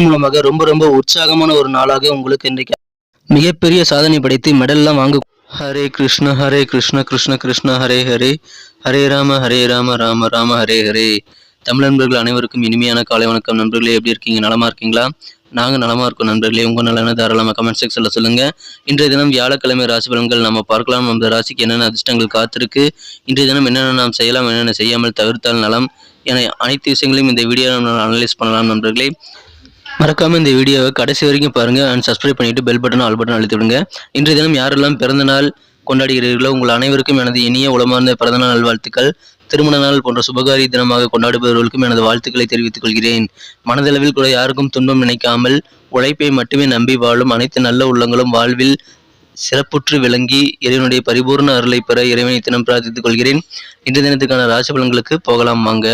மூலமாக ரொம்ப ரொம்ப உற்சாகமான ஒரு நாளாக உங்களுக்கு இன்றைக்கு மிகப்பெரிய சாதனை படைத்து மெடல்லாம் வாங்க. ஹரே கிருஷ்ண கிருஷ்ண கிருஷ்ண ஹரே ஹரே, ஹரே ராம ராம ராம ஹரே ஹரே. தமிழ் நண்பர்கள் அனைவருக்கும் இனிமையான காலை வணக்கம். நண்பர்களே, எப்படி இருக்கீங்க? நலமா இருக்கீங்களா? நாங்கள் நலமா இருக்கோம் நண்பர்களே. உங்க நலன தாராளமாக கமெண்ட் செக்ஷன்ல சொல்லுங்க. இன்றைய தினம் வியாழக்கிழமை ராசி பலன்கள் நம்ம பார்க்கலாம். நம்ம ராசிக்கு என்னென்ன அதிர்ஷ்டங்கள் காத்திருக்கு, இன்றைய தினம் என்னென்ன நாம் செய்யலாம், என்னென்ன செய்யாமல் தவிர்த்தால் நலம் என அனைத்து விஷயங்களையும் இந்த வீடியோ நம்ம அனலைஸ் பண்ணலாம் நண்பர்களே. மறக்காம இந்த வீடியோவை கடைசி வரைக்கும் பாருங்க அண்ட் சப்ஸ்கிரைப் பண்ணிட்டு பெல் பட்டன் ஆல் பட்டன் அழுத்தி விடுங்க. இன்றைய தினம் யாரெல்லாம் பிறந்த நாள் கொண்டாடுகிறீர்களோ உங்கள் அனைவருக்கும் எனது இனிய உளமார்ந்த பிறந்தநாள் நல்வாழ்த்துக்கள். திருமண நாள் போன்ற சுபகாரி தினமாக கொண்டாடுபவர்களுக்கும் எனது வாழ்த்துக்களை தெரிவித்துக் கொள்கிறேன். மனதளவில் கூட யாருக்கும் துன்பம் நினைக்காமல் உழைப்பை மட்டுமே நம்பி வாழும் அனைத்து நல்ல உள்ளங்களும் வாழ்வில் சிறப்புற்று விளங்கி இறைவனுடைய பரிபூர்ண அருளை பெற இறைவனை தினம் பிரார்த்தித்துக் கொள்கிறேன். இன்றைய தினத்துக்கான ராசி பலன்களுக்கு போகலாம் வாங்க.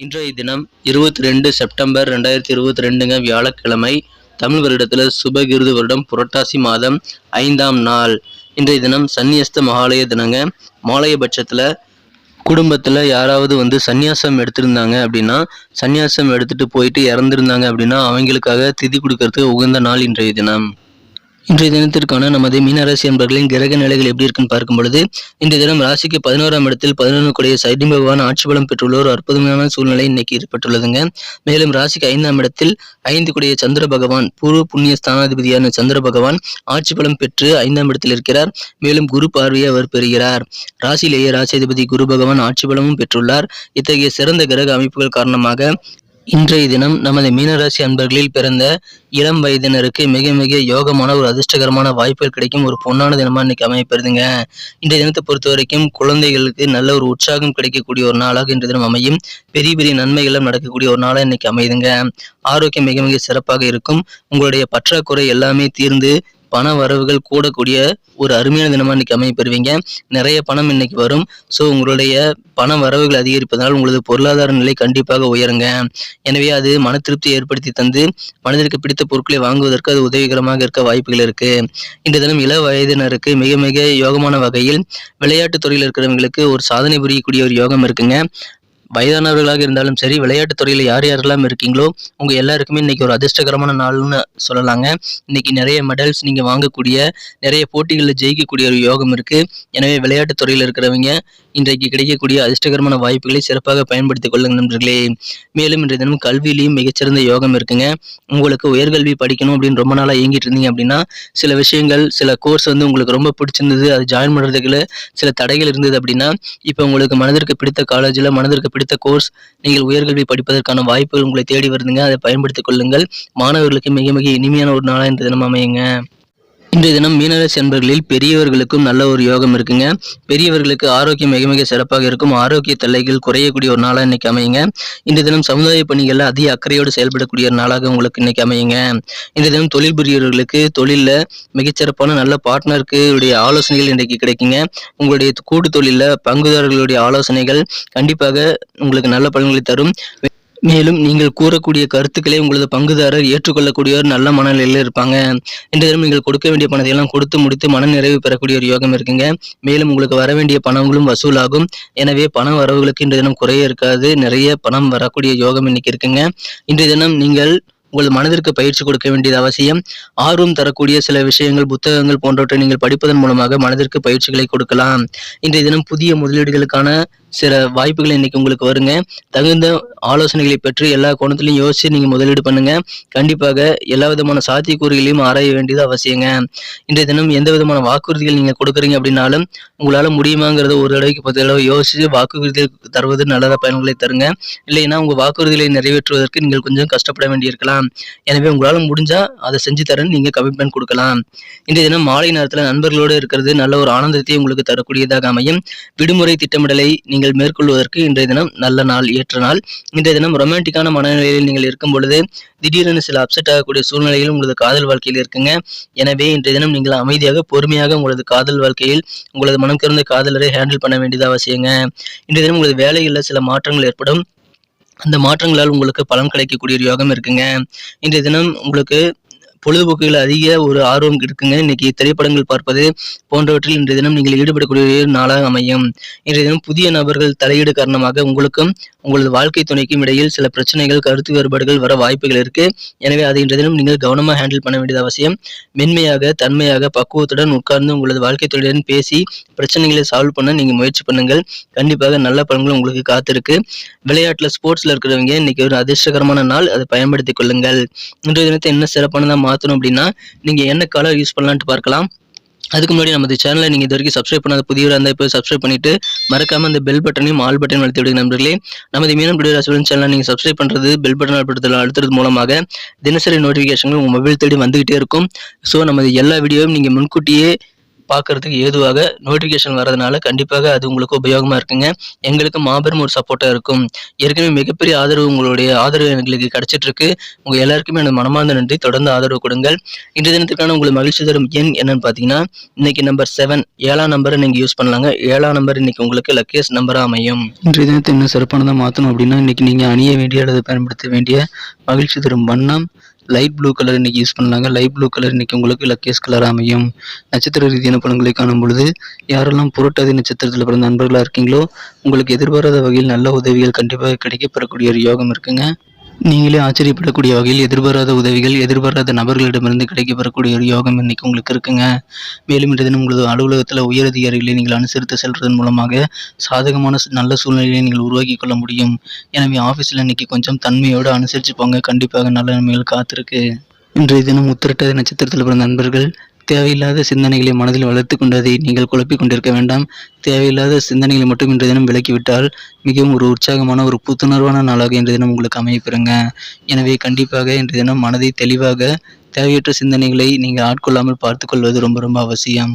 இன்றைய தினம் 22 செப்டம்பர் 2022 வியாழக்கிழமை. தமிழ் வருடத்தில் சுபகிருது வருடம் புரட்டாசி மாதம் 5ஆம் நாள். இன்றைய தினம் சன்னியஸ்த மகாலய தினங்க. மாலய பட்சத்தில் குடும்பத்தில் யாராவது சன்னியாசம் எடுத்திருந்தாங்க அப்படின்னா, சன்னியாசம் எடுத்துட்டு போயிட்டு இறந்துருந்தாங்க அப்படின்னா அவங்களுக்காக திதி கொடுக்கறதுக்கு உகந்த நாள் இன்றைய தினம். இன்றைய தினத்திற்கான நமது மீனராசி அன்பர்களின் கிரக நிலைகள் எப்படி இருக்குன்னு பார்க்கும் பொழுது, இன்றைய தினம் ராசிக்கு 11ஆம் இடத்தில் 11 கூடிய சனி பகவான் ஆட்சி பலம் பெற்றுள்ள ஒரு அற்புதமான சூழ்நிலை இன்னைக்கு ஏற்பட்டுள்ளதுங்க. மேலும் ராசிக்கு 5ஆம் இடத்தில் 5 கூடிய சந்திர பகவான், பூர்வ புண்ணிய ஸ்தானாதிபதியான சந்திர பகவான் ஆட்சி பலம் பெற்று 5ஆம் இடத்தில் இருக்கிறார். மேலும் குரு பார்வையை அவர் பெறுகிறார். ராசியிலேயே ராசியாதிபதி குரு பகவான் ஆட்சி பலமும் பெற்றுள்ளார். இத்தகைய சிறந்த கிரக அமைப்புகள் காரணமாக இன்றைய தினம் நமது மீனராசி அன்பர்களில் பிறந்த இளம் வயதினருக்கு மிக மிக யோகமான ஒரு அதிர்ஷ்டகரமான வாய்ப்புகள் கிடைக்கும் ஒரு பொன்னான தினமா இன்னைக்கு அமையப்பெறுதுங்க. இன்றைய தினத்தை பொறுத்த வரைக்கும் குழந்தைகளுக்கு நல்ல ஒரு உற்சாகம் கிடைக்கக்கூடிய ஒரு நாளாக இன்றைய தினம் அமையும். பெரிய பெரிய நன்மைகளும் நடக்கக்கூடிய ஒரு நாளாக இன்னைக்கு அமையுதுங்க. ஆரோக்கியம் மிக மிக சிறப்பாக இருக்கும். உங்களுடைய பற்றாக்குறை எல்லாமே தீர்ந்து பண வரவுகள் கூடக்கூடிய ஒரு அருமையான தினமா இன்னைக்கு அமைய பெறுவீங்க. நிறைய பணம் இன்னைக்கு வரும். ஸோ உங்களுடைய பண வரவுகள் அதிகரிப்பதனால் உங்களது பொருளாதார நிலை கண்டிப்பாக உயருங்க. எனவே அது மன திருப்தி ஏற்படுத்தி தந்து மனதிற்கு பிடித்த பொருட்களை வாங்குவதற்கு அது உதவிகரமாக இருக்க வாய்ப்புகள் இருக்கு. இந்த தினம் இள வயதினருக்கு மிக மிக யோகமான வகையில் விளையாட்டு துறையில் இருக்கிறவங்களுக்கு ஒரு சாதனை புரியக்கூடிய ஒரு யோகம் இருக்குங்க. வயதானவர்களாக இருந்தாலும் சரி, விளையாட்டு துறையில் யார் யாரெல்லாம் இருக்கீங்களோ உங்க எல்லாருக்குமே இன்னைக்கு ஒரு அதிர்ஷ்டகரமான நாள்னு சொல்லலாங்க. இன்னைக்கு நிறைய மெடல்ஸ் நீங்க வாங்கக்கூடிய, நிறைய போட்டிகளில் ஜெயிக்கக்கூடிய ஒரு யோகம் இருக்கு. எனவே விளையாட்டு துறையில் இருக்கிறவங்க இன்றைக்கு கிடைக்கக்கூடிய அதிர்ஷ்டகரமான வாய்ப்புகளை சிறப்பாக பயன்படுத்திக் கொள்ளுங்க நண்பர்களே. மேலும் இன்றைய தினம் கல்வியிலையும் மிகச்சிறந்த யோகம் இருக்குங்க. உங்களுக்கு உயர்கல்வி படிக்கணும் அப்படின்னு ரொம்ப நாளாக இயங்கிட்டு இருந்தீங்க அப்படின்னா, சில விஷயங்கள் சில கோர்ஸ் உங்களுக்கு ரொம்ப பிடிச்சிருந்தது, அது ஜாயின் பண்ணுறதுக்குள்ள சில தடைகள் இருந்தது அப்படின்னா, இப்போ உங்களுக்கு மனதிற்கு பிடித்த காலேஜில் மனதிற்கு பிடித்த கோர்ஸ் நீங்கள் உயர்கல்வி படிப்பதற்கான வாய்ப்புகள் உங்களை தேடி வருதுங்க. அதை பயன்படுத்திக் கொள்ளுங்கள். மாணவர்களுக்கு மிக மிக இனிமையான ஒரு நாளாக இந்த தினம் அமையுங்க. இன்றைய தினம் மீனராசி அன்பர்களில் பெரியவர்களுக்கும் நல்ல ஒரு யோகம் இருக்குங்க. பெரியவர்களுக்கு ஆரோக்கியம் மிக மிக சிறப்பாக இருக்கும். ஆரோக்கிய தொல்லைகள் குறையக்கூடிய ஒரு நாளாக இன்னைக்கு அமையுங்க. இன்றைய தினம் சமுதாய பணிகளில் அதிக அக்கறையோடு செயல்படக்கூடிய ஒரு நாளாக உங்களுக்கு இன்னைக்கு அமையுங்க. இன்றைய தினம் தொழில் புரியவர்களுக்கு தொழிலில் மிகச்சிறப்பான நல்ல பார்ட்னருக்கு உடைய ஆலோசனைகள் இன்றைக்கு கிடைக்குங்க. உங்களுடைய கூட்டு தொழிலில் பங்குதாரர்களுடைய ஆலோசனைகள் கண்டிப்பாக உங்களுக்கு நல்ல பலன்களை தரும். மேலும் நீங்கள் கூறக்கூடிய கருத்துக்களை உங்களது பங்குதாரர் ஏற்றுக்கொள்ளக்கூடிய ஒரு நல்ல மனநிலையில் இருப்பாங்க. இன்றைய தினம் நீங்கள் கொடுக்க வேண்டிய பணத்தை எல்லாம் கொடுத்து முடித்து மன நிறைவு பெறக்கூடிய ஒரு யோகம் இருக்குங்க. மேலும் உங்களுக்கு வர வேண்டிய பணங்களும் வசூலாகும். எனவே பண வரவுகளுக்கு இன்றைய தினம் குறைய இருக்காது. நிறைய பணம் வரக்கூடிய யோகம் இன்னைக்கு இருக்குங்க. இன்றைய தினம் நீங்கள் உங்கள் மனதிற்கு பயிற்சி கொடுக்க வேண்டியது அவசியம். ஆர்வம் தரக்கூடிய சில விஷயங்கள், புத்தகங்கள் போன்றவற்றை நீங்கள் படிப்பதன் மூலமாக மனதிற்கு பயிற்சிகளை கொடுக்கலாம். இன்றைய தினம் புதிய முதலீடுகளுக்கான சில வாய்ப்புகள் இன்னைக்கு உங்களுக்கு வருங்க. தகுந்த ஆலோசனைகளை பெற்று எல்லா கோணத்திலையும் யோசிச்சு நீங்க முதலீடு பண்ணுங்க. கண்டிப்பாக எல்லா விதமான சாத்தியக்கூறுகளையும் ஆராய வேண்டியது அவசியங்க. இன்றைய தினம் எந்த விதமான வாக்குறுதிகள் நீங்க கொடுக்குறீங்க அப்படின்னாலும் உங்களால முடியுமாங்கிறத ஒரு தடவைக்கு 10 தடவை யோசிச்சு வாக்குறுதிகள் தருவது நல்ல பயன்களை தருங்க. இல்லைன்னா உங்க வாக்குறுதிகளை நிறைவேற்றுவதற்கு நீங்கள் கொஞ்சம் கஷ்டப்பட வேண்டியிருக்கலாம். எனவே உங்களால முடிஞ்சா அதை செஞ்சு தரேன்னு நீங்க கமிட்மெண்ட் கொடுக்கலாம். இன்றைய தினம் மாலை நேரத்தில் நண்பர்களோடு இருக்கிறது நல்ல ஒரு ஆனந்தத்தை உங்களுக்கு தரக்கூடியதாக அமையும். விடுமுறை திட்டமிடலை நீங்கள் மேற்கொள்வதற்கு இன்றைய தினம் நல்ல நாள், ஏற்ற நாள். இன்றைய தினம் ரொமான்டிக்கான மனநிலையில் நீங்கள் இருக்கும் பொழுது திடீரென சில அப்செட் ஆகக்கூடிய சூழ்நிலைகள் உங்களது காதல் வாழ்க்கையில் இருக்குங்க. எனவே இன்றைய தினம் நீங்கள் அமைதியாக பொறுமையாக உங்களது காதல் வாழ்க்கையில் உங்களது மனம் கறந்த காதலரை ஹேண்டில் பண்ண வேண்டியது அவசியங்க. இன்றைய தினம் உங்களது வேலைகளில் சில மாற்றங்கள் ஏற்படும். அந்த மாற்றங்களால் உங்களுக்கு பலன் கிடைக்கக்கூடிய ஒரு யோகம் இருக்குங்க. இன்றைய தினம் உங்களுக்கு பொழுதுபோக்குகள் அதிக ஒரு ஆர்வம் இருக்குங்க. இன்னைக்கு திரைப்படங்கள் பார்ப்பது போன்றவற்றில் இன்றைய தினம் நீங்கள் ஈடுபடக்கூடிய ஒரு நாளாக அமையும். இன்றைய தினம் புதிய நபர்கள் தலையீடு காரணமாக உங்களுக்கும் உங்களது வாழ்க்கை துணைக்கும் இடையில் சில பிரச்சனைகள், கருத்து வேறுபாடுகள் வர வாய்ப்புகள் இருக்கு. எனவே அதை இன்றைய தினம் நீங்கள் கவனமாக ஹேண்டில் பண்ண வேண்டியது அவசியம். மென்மையாக, தன்மையாக, பக்குவத்துடன் உட்கார்ந்து உங்களது வாழ்க்கை துணையுடன் பேசி பிரச்சனைகளை சால்வ் பண்ண நீங்க முயற்சி பண்ணுங்கள். கண்டிப்பாக நல்ல பலன்கள் உங்களுக்கு காத்திருக்கு. விளையாட்டுல ஸ்போர்ட்ஸ்ல இருக்கிறவங்க இன்னைக்கு ஒரு அதிர்ஷ்டகரமான நாள், அதை பயன்படுத்திக் கொள்ளுங்கள். இன்றைய தினத்தை என்ன சிறப்பானதா மாத்தணும் அப்படின்னா, நீங்க என்ன கலர் யூஸ் பண்ணலான்ட்டு பார்க்கலாம். அதுக்கு முன்னாடி நமது சேனலை நீங்க இது வரைக்கும் சப்ஸ்கிரைப் பண்ணாத புதியவராக இருந்தால் இப்போ சப்ஸ்கிரைப் பண்ணிட்டு மறக்காம அந்த பெல் பட்டனையும் ஆல் பட்டனையும் அழுத்தி விடுங்க நண்பர்களே. நமது மீனம் வீடியோ ராசிபலன் சேனலை நீங்க சப்ஸ்கிரைப் பண்றது, பெல் பட்டன் அழுத்துறது மூலமாக தினசரி நோட்டிஃபிகேஷன்கள் உங்க மொபைல் தேடி வந்துகிட்டே இருக்கும். ஸோ நமது எல்லா வீடியோவும் நீங்க முன்கூட்டியே பார்க்கறதுக்கு ஏதுவாக நோட்டிஃபிகேஷன் வரதுனால கண்டிப்பாக அது உங்களுக்கு உபயோகமா இருக்குங்க. எங்களுக்கு மாபெரும் ஒரு சப்போர்ட்டா இருக்கும். ஏற்கனவே மிகப்பெரிய ஆதரவு, உங்களுடைய ஆதரவு எங்களுக்கு கிடைச்சிட்டு இருக்கு. உங்க எல்லாருக்குமே எனது மனமார்ந்த நன்றி. தொடர்ந்து ஆதரவு கொடுங்கள். இன்றைய தினத்துக்கான உங்களுக்கு மகிழ்ச்சி தரும் எண் என்னன்னு பார்த்தீங்கன்னா, இன்னைக்கு நம்பர் 7 7ஆம் நம்பரை நீங்க யூஸ் பண்ணலாங்க. 7ஆம் நம்பர் இன்னைக்கு உங்களுக்கு லக்கியஸ்ட் நம்பரா அமையும். இன்றைய தினத்தை இன்னும் சிறப்பானதாக மாற்றணும் அப்படின்னா, இன்னைக்கு நீங்க அணிய வேண்டிய அல்லது பயன்படுத்த வேண்டிய மகிழ்ச்சி தரும் வண்ணம் லைட் ப்ளூ கலர் இன்னைக்கு யூஸ் பண்ணலாங்க. லைட் ப்ளூ கலர் இன்னைக்கு உங்களுக்கு லக்கியஸ்ட் கலர் அமையும். நட்சத்திர ரீதியான பலன்களை காணும் பொழுது, யாரெல்லாம் புரட்டாதி நட்சத்திரத்தில் பிறந்த நண்பர்களாக இருக்கீங்களோ உங்களுக்கு எதிர்பாராத வகையில் நல்ல உதவிகள் கண்டிப்பாக கிடைக்கப்பெறக்கூடிய ஒரு யோகம் இருக்குங்க. நீங்களே ஆச்சரியப்படக்கூடிய வகையில் எதிர்பாராத உதவிகள் எதிர்பாராத நபர்களிடமிருந்து கிடைக்கப்பெறக்கூடிய ஒரு யோகம் இன்னைக்கு உங்களுக்கு இருக்குங்க. மேலும் இன்றைய தினம் உங்களது அலுவலகத்தில் உயரதிகாரிகளை நீங்கள் அனுசரித்து செல்வதன் மூலமாக சாதகமான நல்ல சூழ்நிலையை நீங்கள் உருவாக்கி கொள்ள முடியும். எனவே ஆஃபீஸில் இன்னைக்கு கொஞ்சம் தன்மையோடு அனுசரித்து போங்க. கண்டிப்பாக நல்ல நன்மைகள் காத்திருக்கு. இன்றைய தினம் உத்திரட்டாதி நட்சத்திரத்தில் பிறந்த நண்பர்கள் தேவையில்லாத சிந்தனைகளை மனதில் வளர்த்து கொண்டதை நீங்கள் குழப்பிக் கொண்டிருக்க வேண்டாம். தேவையில்லாத சிந்தனைகளை மட்டும் இன்றைய தினம் விலக்கிவிட்டால் மிகவும் ஒரு உற்சாகமான ஒரு புத்துணர்வான நாளாக இன்றைய தினம் உங்களுக்கு அமையப்பெறுங்க. எனவே கண்டிப்பாக இன்றைய தினம் மனதை தெளிவாக, தேவையற்ற சிந்தனைகளை நீங்கள் ஆட்கொள்ளாமல் பார்த்து கொள்வது ரொம்ப ரொம்ப அவசியம்.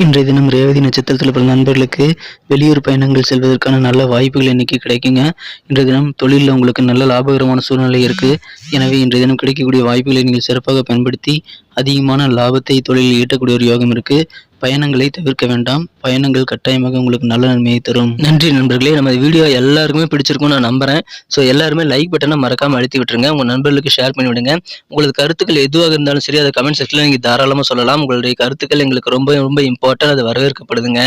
இன்றைய தினம் ரேவதி நட்சத்திரத்தில் பிறந்த நண்பர்களுக்கு வெளியூர் பயணங்கள் செல்வதற்கான நல்ல வாய்ப்புகள் இன்னைக்கு கிடைக்குங்க. இன்றைய தினம் தொழிலில் உங்களுக்கு நல்ல லாபகரமான சூழ்நிலை இருக்கு. எனவே இன்றைய தினம் கிடைக்கக்கூடிய வாய்ப்புகளை நீங்கள் சிறப்பாக பயன்படுத்தி அதிகமான லாபத்தை தொழிலில் ஈட்டக்கூடிய ஒரு யோகம் இருக்கு. பயணங்களை தவிர்க்க வேண்டாம். பயணங்கள் கட்டாயமாக உங்களுக்கு நல்ல நன்மையை தரும். நன்றி நண்பர்களே. நம்ம வீடியோ எல்லாருக்குமே பிடிச்சிருக்கும் நான் நம்புறேன். ஸோ எல்லாருமே லைக் பட்டனை மறக்காம அழுத்தி விட்டுருங்க. உங்க நண்பர்களுக்கு ஷேர் பண்ணி விடுங்க. உங்களது கருத்துக்கள் எதுவாக இருந்தாலும் சரி, அதை கமெண்ட் செக்ஷன்ல நீங்க தாராளமா சொல்லலாம். உங்களுடைய கருத்துக்கள் எங்களுக்கு ரொம்ப ரொம்ப இம்பார்ட்டன்ட். அது வரவேற்கப்படுதுங்க.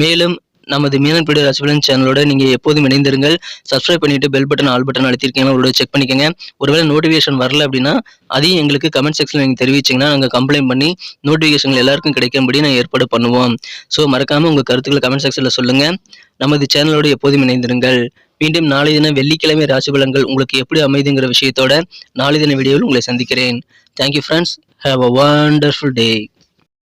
மேலும் நமது மீனன் வீடியோ ராசிபலன் சேனலோட நீங்க எப்போதும் இணைந்திருங்கள். சப்ஸ்கிரைப் பண்ணிட்டு பெல் பட்டன் ஆல் பட்டன் அழுத்திருக்கீங்களா உங்களோட செக் பண்ணிக்கோங்க. ஒருவேளை நோட்டிஃபிகேஷன் வரல அப்படின்னா அதையும் எங்களுக்கு கமெண்ட் செக்ஷன்ல நீங்க தெரிவிச்சீங்கன்னா நாங்கள் கம்ப்ளைண்ட் பண்ணி நோட்டிஃபிகேஷன் எல்லாருக்கும் கிடைக்கும்படி நான் ஏற்பாடு பண்ணுவோம். ஸோ மறக்காம உங்க கருத்துக்களை கமெண்ட் செக்ஷன்ல சொல்லுங்க. நமது சேனலோட எப்போதும் இணைந்திருங்கள். மீண்டும் நாளை தினம் வெள்ளிக்கிழமை ராசி பலன்கள் உங்களுக்கு எப்படி அமைதுங்கிற விஷயத்தோட நாளை தின வீடியோவில் உங்களை சந்திக்கிறேன். Thank you friends. Have a wonderful day.